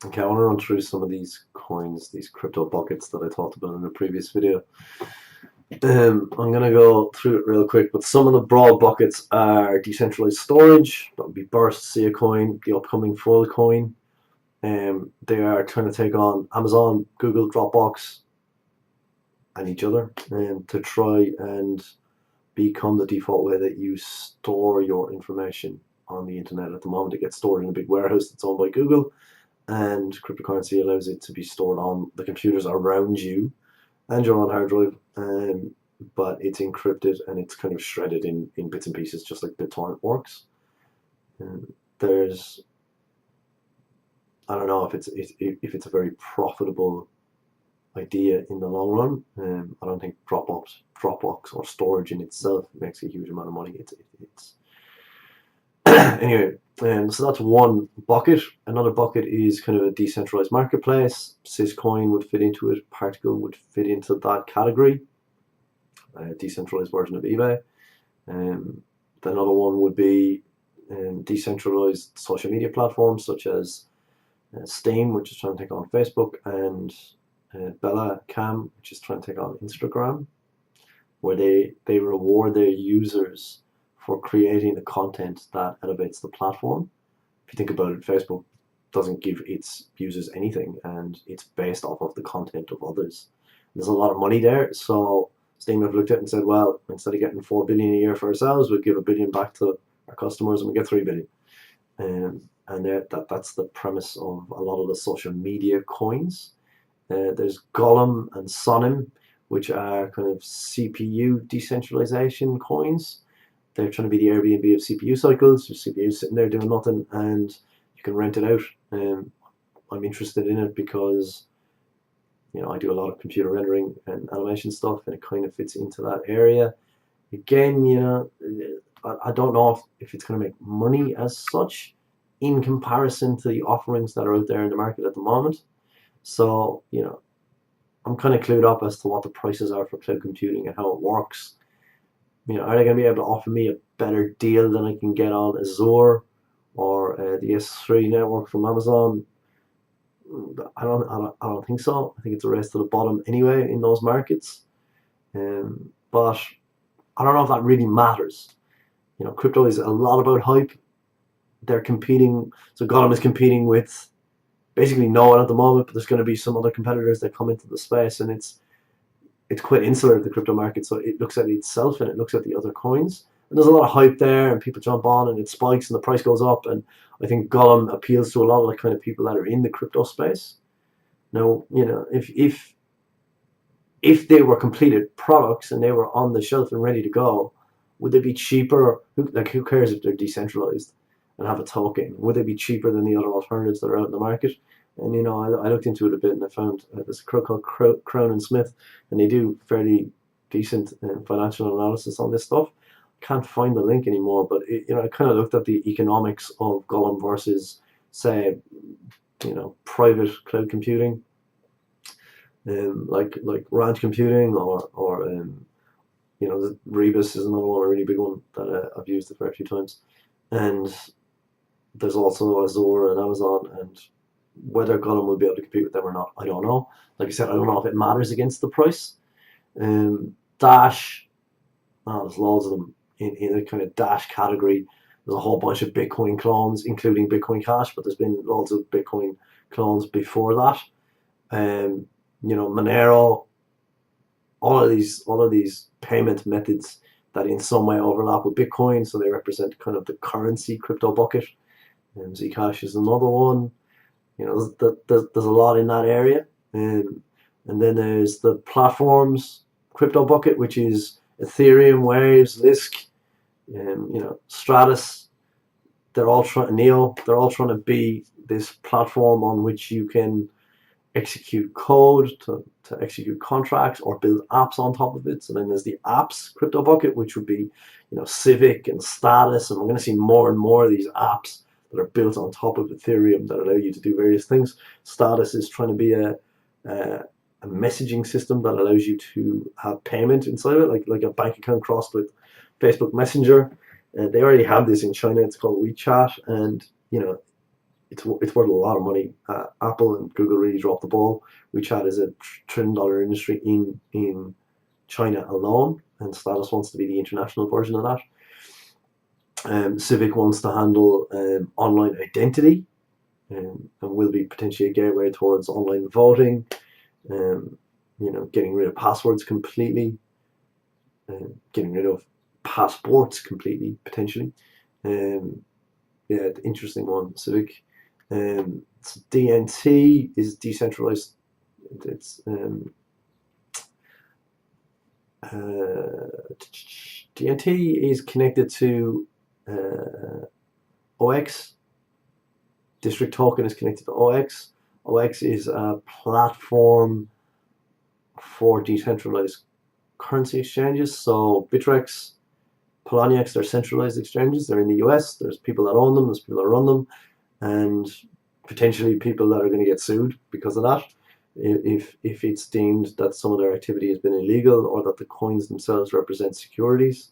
Okay, I want to run through some of these coins, these crypto buckets that I talked about in a previous video. I'm going to go through it real quick, but some of the broad buckets are decentralized storage. That would be Burst, Sia Coin, the upcoming Full Coin. They are trying to take on Amazon, Google, Dropbox, and each other to try and become the default way that you store your information on the internet. At the moment, it gets stored in a big warehouse that's owned by Google, and cryptocurrency allows it to be stored on the computers around you and your own hard drive, but it's encrypted and it's kind of shredded in bits and pieces, just like BitTorrent works. There's, I don't know if it's a very profitable idea in the long run. I don't think Dropbox or storage in itself makes a huge amount of money. It's anyway. So that's one bucket. Another bucket is kind of a decentralized marketplace. Syscoin would fit into it. Particle would fit into that category. A decentralized version of eBay. Another one would be decentralized social media platforms such as Steam, which is trying to take on Facebook, and Bella Cam, which is trying to take on Instagram, where they reward their users for creating the content that elevates the platform. If you think about it, Facebook doesn't give its users anything, and it's based off of the content of others. There's a lot of money there, so Steam have looked at it and said, well, instead of getting 4 billion a year for ourselves, we'll give 1 billion back to our customers and we get 3 billion. And that's the premise of a lot of the social media coins. There's Golem and Sonim, which are kind of CPU decentralization coins. They're trying to be the Airbnb of CPU cycles. Your CPU is sitting there doing nothing, and you can rent it out. I'm interested in it because, I do a lot of computer rendering and animation stuff, and it kind of fits into that area. Again, I don't know if it's going to make money as such in comparison to the offerings that are out there in the market at the moment. So, I'm kind of clued up as to what the prices are for cloud computing and how it works. Are they going to be able to offer me a better deal than I can get on Azure or the S3 network from Amazon? I don't think so. I think it's a race to the bottom anyway in those markets. But I don't know if that really matters. Crypto is a lot about hype. They're competing. So Golem is competing with basically no one at the moment, but there's going to be some other competitors that come into the space, and it's quite insular of the crypto market, so it looks at itself and it looks at the other coins. And there's a lot of hype there, and people jump on, and it spikes, and the price goes up. And I think Golem appeals to a lot of the kind of people that are in the crypto space. Now, if they were completed products and they were on the shelf and ready to go, would they be cheaper? Who cares if they're decentralized and have a token? Would they be cheaper than the other alternatives that are out in the market? And I looked into it a bit, and I found there's a crow called Crown and Smith, and they do fairly decent financial analysis on this stuff. Can't find the link anymore, but I kind of looked at the economics of Golem versus, say, private cloud computing, like ranch computing, or Rebus is another one, a really big one that I've used a fair few times, and there's also Azure and Amazon, and whether Golem will be able to compete with them or not, I don't know. Like I said, I don't know if it matters against the price. Dash, there's loads of them in a kind of Dash category. There's a whole bunch of Bitcoin clones, including Bitcoin Cash, but there's been loads of Bitcoin clones before that. Monero, all of these payment methods that in some way overlap with Bitcoin, so they represent kind of the currency crypto bucket. Zcash is another one. There's a lot in that area. And then there's the platforms crypto bucket, which is Ethereum, Waves, Lisk, Stratus. They're all trying to be this platform on which you can execute code to execute contracts or build apps on top of it. So then there's the apps crypto bucket, which would be Civic and Status, and we're going to see more and more of these apps that are built on top of Ethereum that allow you to do various things. Status is trying to be a messaging system that allows you to have payment inside of it, like a bank account crossed with Facebook Messenger. They already have this in China. It's called WeChat, and it's worth a lot of money. Apple and Google really dropped the ball. WeChat is a $1 trillion industry in China alone, and Status wants to be the international version of that. Civic wants to handle online identity, and will be potentially a gateway towards online voting. Getting rid of passwords completely, getting rid of passports completely, potentially. Interesting one, Civic. DNT is decentralized. It's DNT is connected to OX. District Token is connected to OX. OX is a platform for decentralized currency exchanges. So Bittrex, Poloniex, they're centralized exchanges. They're in the US. There's people that own them. There's people that run them, and potentially people that are going to get sued because of that. If it's deemed that some of their activity has been illegal, or that the coins themselves represent securities,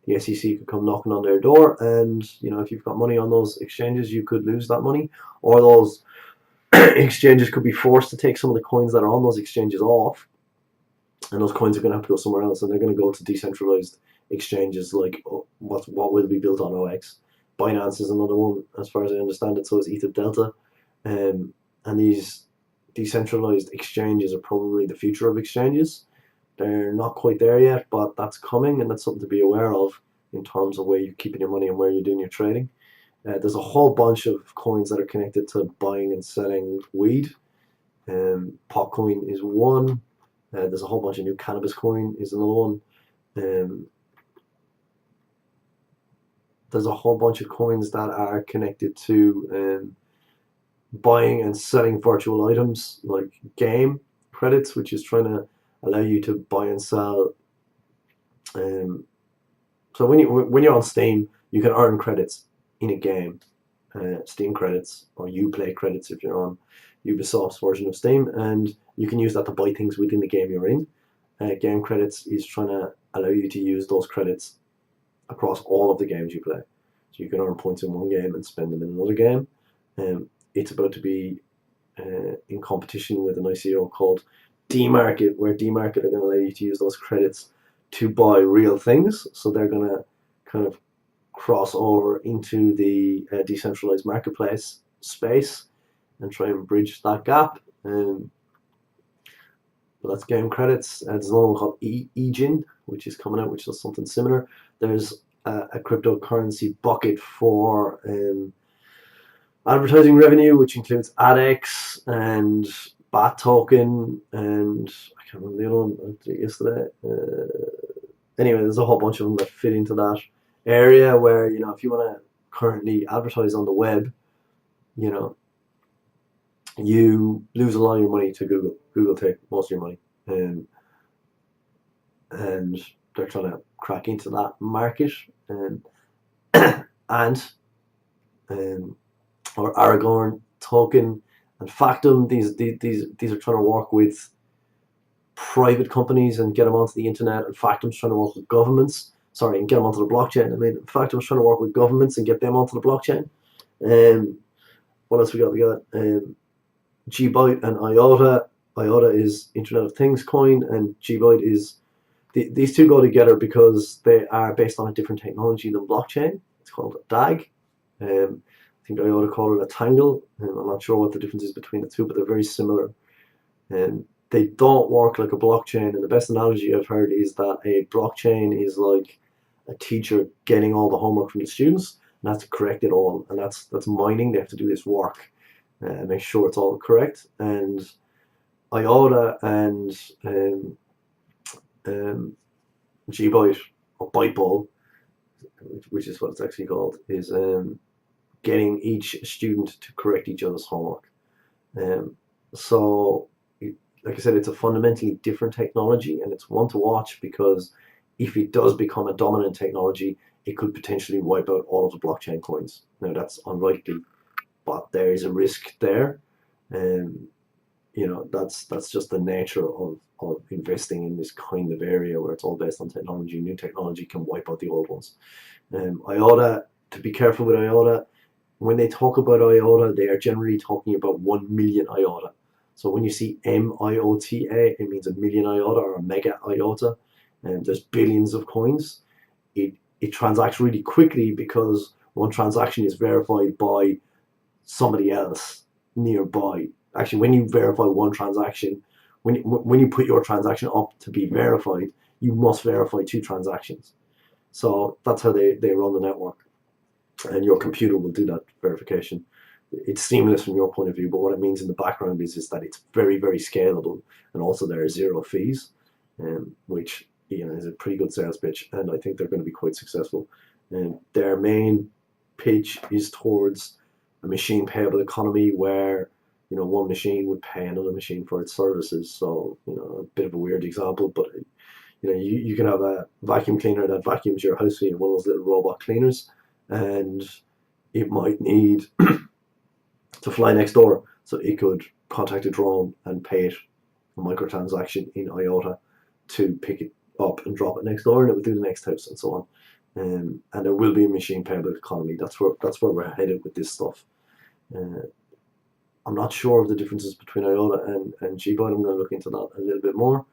the SEC could come knocking on their door, and if you've got money on those exchanges, you could lose that money, or those exchanges could be forced to take some of the coins that are on those exchanges off, and those coins are going to have to go somewhere else, and they're going to go to decentralized exchanges like what will be built on OX. Binance is another one, as far as I understand it. So is Ether Delta, and these decentralized exchanges are probably the future of exchanges. They're not quite there yet, but that's coming, and that's something to be aware of in terms of where you're keeping your money and where you're doing your trading. There's a whole bunch of coins that are connected to buying and selling weed. Popcoin is one. There's a whole bunch of new cannabis coin is another one. There's a whole bunch of coins that are connected to buying and selling virtual items, like game credits, which is trying to allow you to buy and sell. So when you're on Steam, you can earn credits in a game, Steam credits, or Uplay credits if you're on Ubisoft's version of Steam, and you can use that to buy things within the game you're in. Game credits is trying to allow you to use those credits across all of the games you play. So you can earn points in one game and spend them in another game. It's about to be in competition with an ICO called D-Market, where D-Market are going to allow you to use those credits to buy real things. So they're going to kind of cross over into the decentralized marketplace space and try and bridge that gap. But that's game credits. There's another one called EGIN, which is coming out, which does something similar. There's a cryptocurrency bucket for advertising revenue, which includes AdX and BAT token, and I can't remember the other one I did it yesterday. Anyway, there's a whole bunch of them that fit into that area where, if you want to currently advertise on the web, you lose a lot of your money to Google. Google take most of your money. And they're trying to crack into that market. Or Aragorn token and Factum. These are trying to work with private companies and get them onto the internet, and Factum's trying to work with governments. Sorry, and get them onto the blockchain. Factum's trying to work with governments and get them onto the blockchain. What else we got? We got GByte and IOTA. IOTA is Internet of Things coin, and GByte is these two go together because they are based on a different technology than blockchain. It's called DAG. I think IOTA call it a tangle. I'm not sure what the difference is between the two, but they're very similar. They don't work like a blockchain, and the best analogy I've heard is that a blockchain is like a teacher getting all the homework from the students, and that's to correct it all, and that's mining. They have to do this work and make sure it's all correct. And IOTA and GByte, or Byteball, which is what it's actually called, is getting each student to correct each other's homework. So, like I said, it's a fundamentally different technology, and it's one to watch, because if it does become a dominant technology, it could potentially wipe out all of the blockchain coins. Now, that's unlikely, but there is a risk there. That's just the nature of investing in this kind of area where it's all based on technology. New technology can wipe out the old ones. IOTA, to be careful with IOTA, when they talk about IOTA, they are generally talking about 1 million IOTA. So when you see MIOTA, it means a million IOTA or a mega IOTA, and there's billions of coins. It transacts really quickly because one transaction is verified by somebody else nearby. Actually, when you verify one transaction, when you put your transaction up to be verified, you must verify two transactions. So that's how they run the network, and your computer will do that verification. It's seamless from your point of view, but what it means in the background is that it's very, very scalable, and also there are zero fees, which is a pretty good sales pitch, and I think they're going to be quite successful. And their main pitch is towards a machine payable economy where one machine would pay another machine for its services. So a bit of a weird example, but you can have a vacuum cleaner that vacuums your house, one of those little robot cleaners, and it might need to fly next door, so it could contact a drone and pay it a microtransaction in IOTA to pick it up and drop it next door, and it would do the next house, and so on. And there will be a machine payable economy. That's where we're headed with this stuff. I'm not sure of the differences between IOTA and GBIT. I'm going to look into that a little bit more.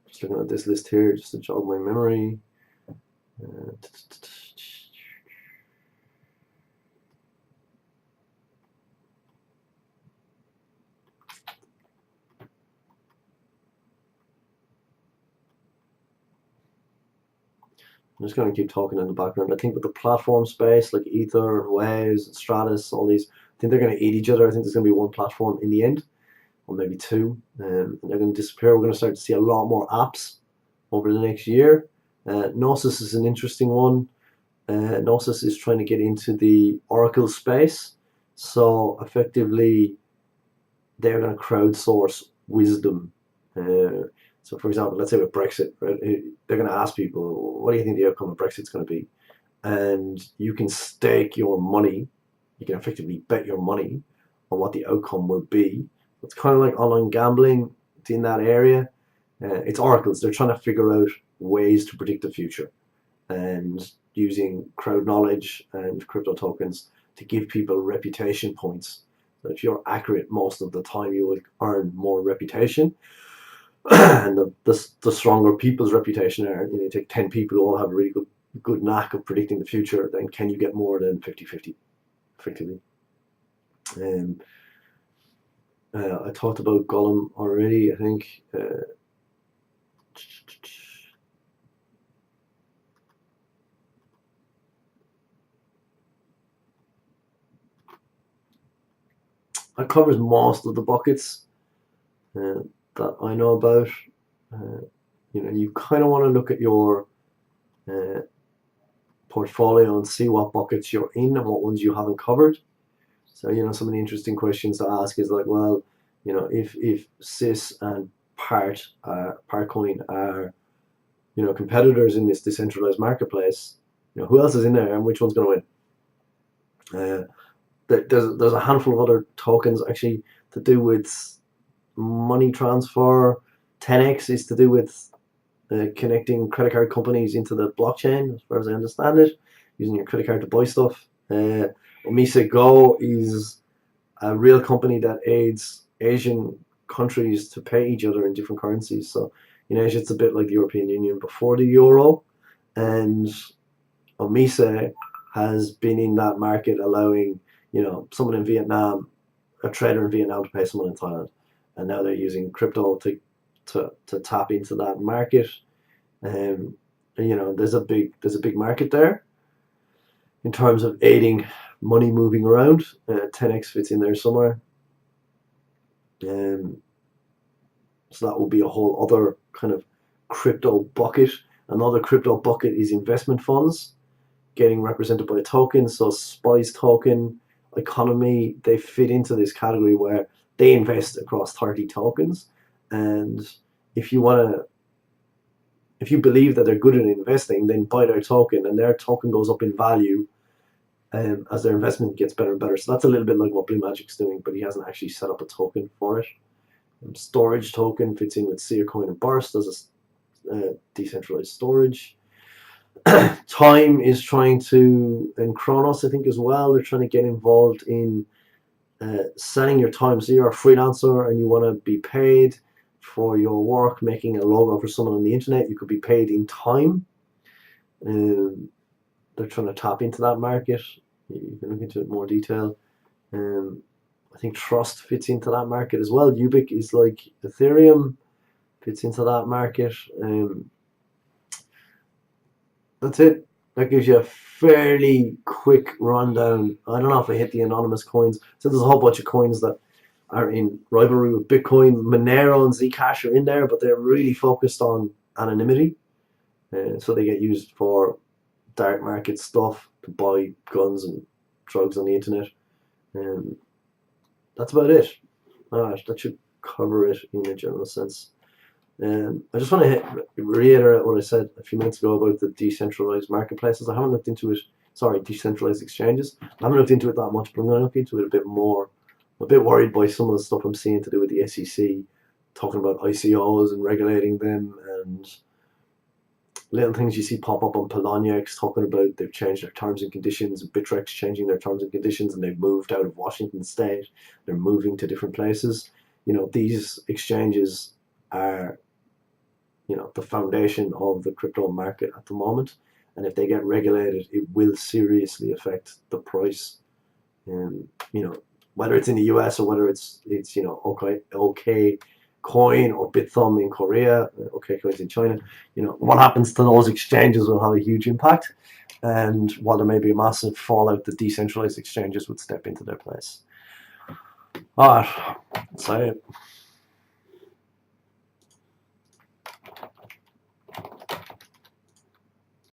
Just looking at this list here, just to jog my memory. I'm just going to keep talking in the background. I think with the platform space, like Ether and Waves and Stratus, all these, I think they're going to eat each other. I think there's going to be one platform in the end, or maybe two, and they're going to disappear. We're going to start to see a lot more apps over the next year. Gnosis is an interesting one. Gnosis is trying to get into the Oracle space. So effectively, they're going to crowdsource wisdom. So, for example, let's say with Brexit, right, they're going to ask people, what do you think the outcome of Brexit's going to be? And you can stake your money, you can effectively bet your money on what the outcome will be. It's kind of like online gambling. It's in that area. It's oracles. They're trying to figure out ways to predict the future and using crowd knowledge and crypto tokens to give people reputation points. So if you're accurate most of the time, you will earn more reputation. And the stronger people's reputation are, you take 10 people who all have a really good knack of predicting the future, then can you get more than 50-50 effectively? I talked about Gollum already, I think. That covers most of the buckets that I know about. You kind of want to look at your portfolio and see what buckets you're in and what ones you haven't covered. So some of the interesting questions to ask is like, well, if Sys and Partcoin are competitors in this decentralized marketplace, who else is in there and which one's going to win? There's a handful of other tokens actually to do with money transfer. 10x is to do with connecting credit card companies into the blockchain, as far as I understand it, using your credit card to buy stuff. Omisa Go is a real company that aids Asian countries to pay each other in different currencies. So in Asia, it's a bit like the European Union before the euro, and Omisa has been in that market, allowing someone in Vietnam, a trader in Vietnam, to pay someone in Thailand, and now they're using crypto to tap into that market. There's a big market there in terms of aiding money moving around. 10x fits in there somewhere. So that will be a whole other kind of crypto bucket. Another crypto bucket is investment funds getting represented by a token. So Spice token, Economy, they fit into this category where they invest across 30 tokens. And if you believe that they're good at investing, then buy their token, and their token goes up in value as their investment gets better and better. So that's a little bit like what Blue Magic's doing, but he hasn't actually set up a token for it. Storage token fits in with Seercoin and Burst as a decentralized storage. Time is trying to, and Kronos, I think as well, they're trying to get involved in selling your time. So you're a freelancer and you want to be paid for your work, making a logo for someone on the internet. You could be paid in time. Um, they're trying to tap into that market. You can look into it in more detail. I think Trust fits into that market as well. Ubiq is like Ethereum, fits into that market. That's it. That gives you a fairly quick rundown. I don't know if I hit the anonymous coins. So there's a whole bunch of coins that are in rivalry with Bitcoin. Monero and Zcash are in there, but they're really focused on anonymity. So they get used for dark market stuff to buy guns and drugs on the internet. That's about it. That should cover it in a general sense. I just want to reiterate what I said a few minutes ago about the decentralized marketplaces. I haven't looked into it. Sorry, decentralized exchanges. I haven't looked into it that much, but I'm going to look into it a bit more. I'm a bit worried by some of the stuff I'm seeing to do with the SEC, talking about ICOs and regulating them, and little things you see pop up on Poloniex talking about they've changed their terms and conditions, Bittrex changing their terms and conditions, and they've moved out of Washington State. They're moving to different places. These exchanges are the foundation of the crypto market at the moment, and if they get regulated, it will seriously affect the price. Whether it's in the US or whether it's OK Coin or Bithumb in Korea, OK Coins in China, what happens to those exchanges will have a huge impact. And while there may be a massive fallout, the decentralized exchanges would step into their place. All right, that's it.